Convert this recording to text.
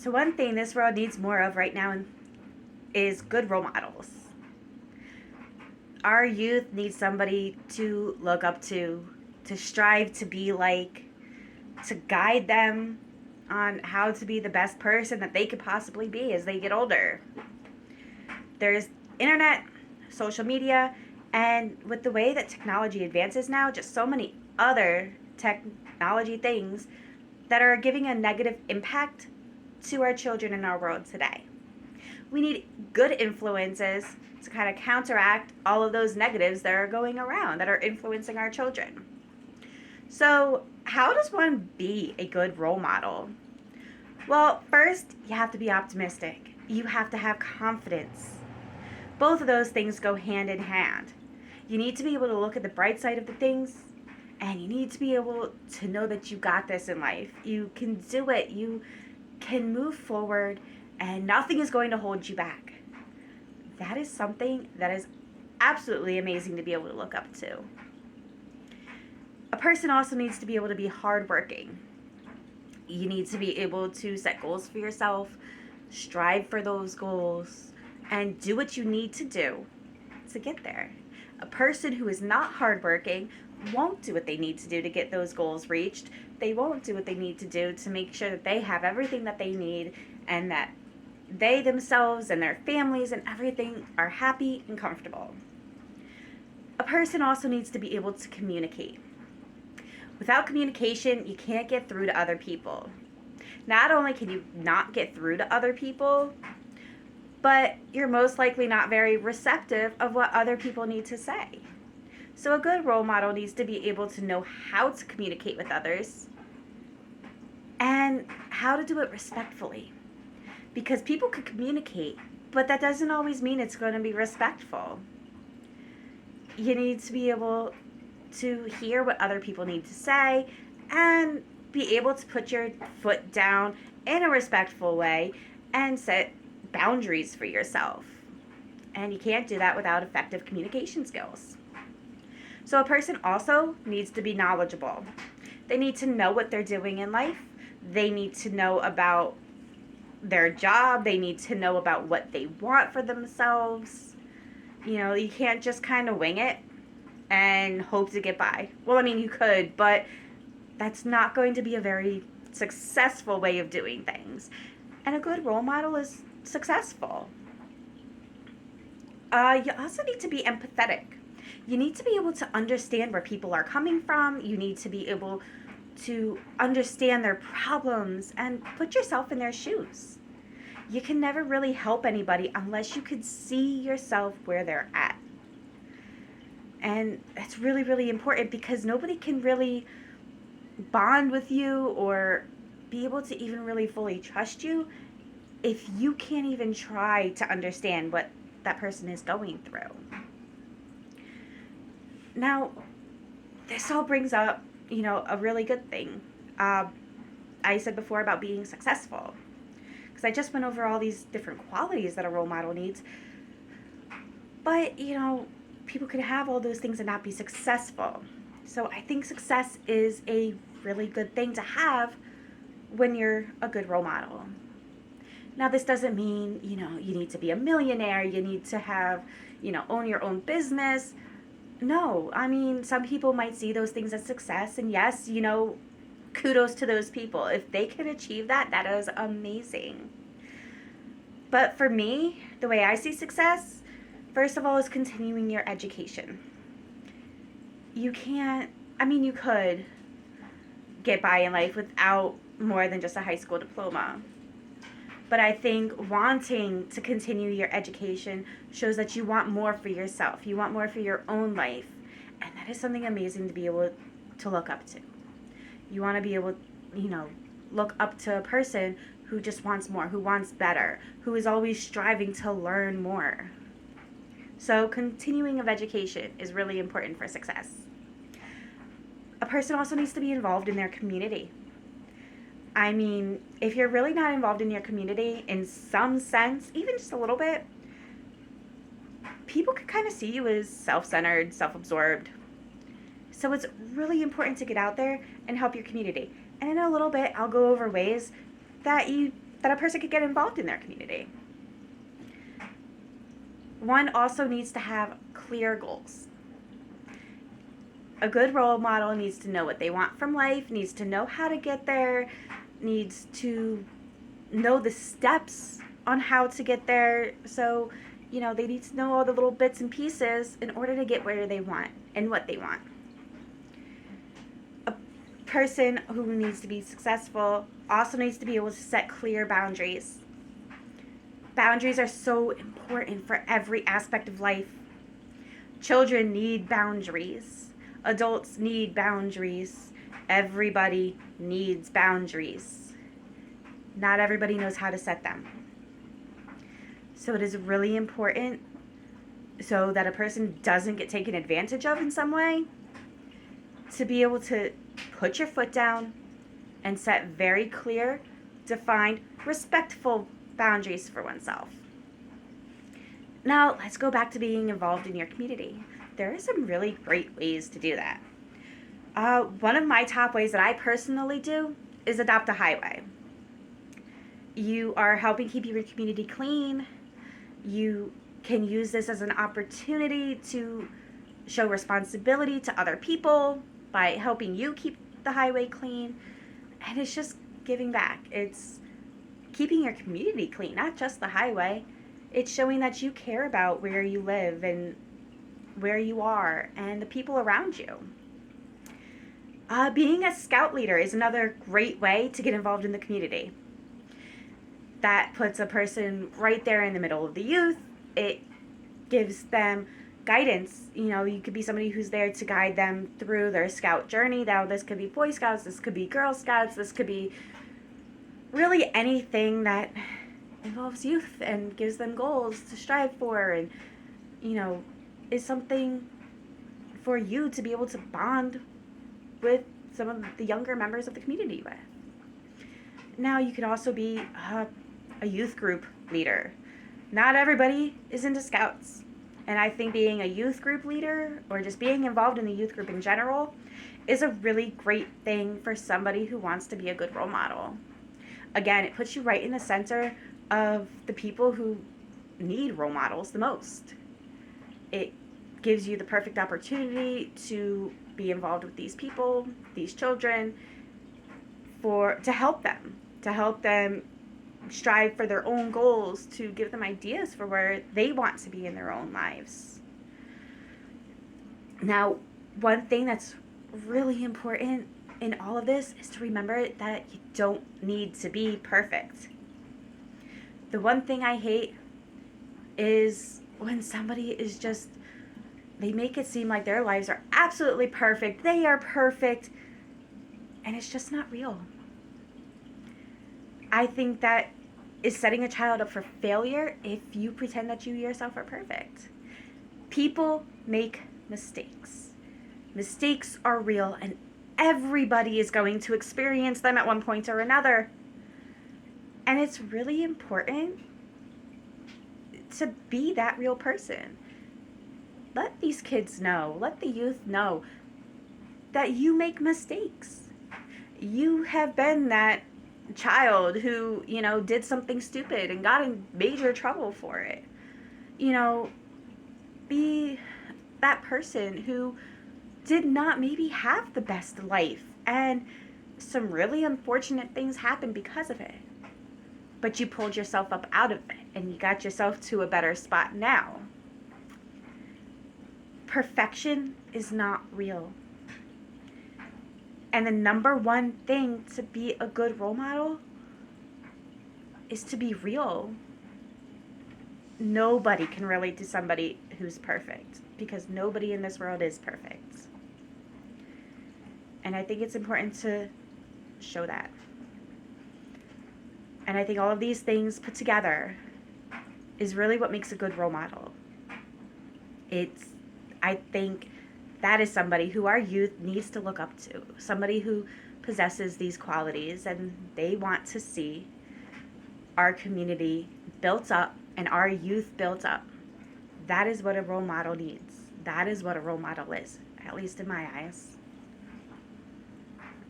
So, one thing this world needs more of right now is good role models. Our youth needs somebody to look up to strive to be like, to guide them on how to be the best person that they could possibly be as they get older. There's internet, social media, and with the way that technology advances now, just so many other technology things that are giving a negative impact to our children in our world today. We need good influences to kind of counteract all of those negatives that are going around that are influencing our children. So, how does one be a good role model? Well, first, you have to be optimistic. You have to have confidence. Both of those things go hand in hand. You need to be able to look at the bright side of the things, and you need to be able to know that you got this in life. You can do it. You can move forward, and nothing is going to hold you back. That is something that is absolutely amazing to be able to look up to. A person also needs to be able to be hardworking. You need to be able to set goals for yourself, strive for those goals, and do what you need to do to get there. A person who is not hardworking won't do what they need to do to get those goals reached. They won't do what they need to do to make sure that they have everything that they need and that they themselves and their families and everything are happy and comfortable. A person also needs to be able to communicate. Without communication, you can't get through to other people. Not only can you not get through to other people, but you're most likely not very receptive of what other people need to say. So a good role model needs to be able to know how to communicate with others and how to do it respectfully. Because people could communicate, but that doesn't always mean it's going to be respectful. You need to be able to hear what other people need to say and be able to put your foot down in a respectful way and set boundaries for yourself. And you can't do that without effective communication skills. So a person also needs to be knowledgeable. They need to know what they're doing in life. They need to know about their job. They need to know about what they want for themselves. You can't just kind of wing it and hope to get by. Well, I mean, you could, but that's not going to be a very successful way of doing things. And a good role model is successful. You also need to be empathetic. You need to be able to understand where people are coming from. You need to be able to understand their problems and put yourself in their shoes. You can never really help anybody unless you could see yourself where they're at. And that's really, really important because nobody can really bond with you or be able to even really fully trust you if you can't even try to understand what that person is going through. Now, this all brings up, a really good thing. I said before about being successful, because I just went over all these different qualities that a role model needs. But, people could have all those things and not be successful. So I think success is a really good thing to have when you're a good role model. Now, this doesn't mean, you need to be a millionaire, you need to have, own your own business. No, I mean, some people might see those things as success, and yes, kudos to those people. If they can achieve that, that is amazing. But for me, the way I see success, first of all, is continuing your education. You could get by in life without more than just a high school diploma. But I think wanting to continue your education shows that you want more for yourself. You want more for your own life. And that is something amazing to be able to look up to. You want to be able, look up to a person who just wants more, who wants better, who is always striving to learn more. So continuing of education is really important for success. A person also needs to be involved in their community. I mean, if you're really not involved in your community in some sense, even just a little bit, people can kind of see you as self-centered, self-absorbed. So it's really important to get out there and help your community. And in a little bit, I'll go over ways that you that a person could get involved in their community. One also needs to have clear goals. A good role model needs to know what they want from life, needs to know how to get there, needs to know the steps on how to get there. So, they need to know all the little bits and pieces in order to get where they want and what they want. A person who needs to be successful also needs to be able to set clear boundaries. Boundaries are so important for every aspect of life. Children need boundaries. Adults need boundaries. Everybody needs boundaries. Not everybody knows how to set them. So it is really important, so that a person doesn't get taken advantage of in some way, to be able to put your foot down and set very clear, defined, respectful boundaries for oneself. Now, let's go back to being involved in your community. There are some really great ways to do that. One of my top ways that I personally do is adopt a highway. You are helping keep your community clean. You can use this as an opportunity to show responsibility to other people by helping you keep the highway clean. And it's just giving back. It's keeping your community clean, not just the highway. It's showing that you care about where you live and where you are and the people around you. Being a scout leader is another great way to get involved in the community. That puts a person right there in the middle of the youth. It gives them guidance. You could be somebody who's there to guide them through their scout journey. Now, this could be Boy Scouts, this could be Girl Scouts, this could be really anything that involves youth and gives them goals to strive for and, is something for you to be able to bond with some of the younger members of the community with. Now, you can also be a youth group leader. Not everybody is into scouts. And I think being a youth group leader or just being involved in the youth group in general is a really great thing for somebody who wants to be a good role model. Again, it puts you right in the center of the people who need role models the most. It gives you the perfect opportunity to be involved with these people, these children, to help them strive for their own goals, to give them ideas for where they want to be in their own lives. Now, one thing that's really important in all of this is to remember that you don't need to be perfect. The one thing I hate is when somebody is just, they make it seem like their lives are absolutely perfect. They are perfect. And it's just not real. I think that is setting a child up for failure if you pretend that you yourself are perfect. People make mistakes. Mistakes are real, and everybody is going to experience them at one point or another. And it's really important to be that real person. Let these kids know, let the youth know that you make mistakes. You have been that child who, did something stupid and got in major trouble for it. Be that person who did not maybe have the best life and some really unfortunate things happened because of it. But you pulled yourself up out of it and you got yourself to a better spot now. Perfection is not real. And the number one thing to be a good role model is to be real. Nobody can relate to somebody who's perfect because nobody in this world is perfect. And I think it's important to show that. And I think all of these things put together is really what makes a good role model. I think that is somebody who our youth needs to look up to. Somebody who possesses these qualities and they want to see our community built up and our youth built up. That is what a role model needs. That is what a role model is, at least in my eyes.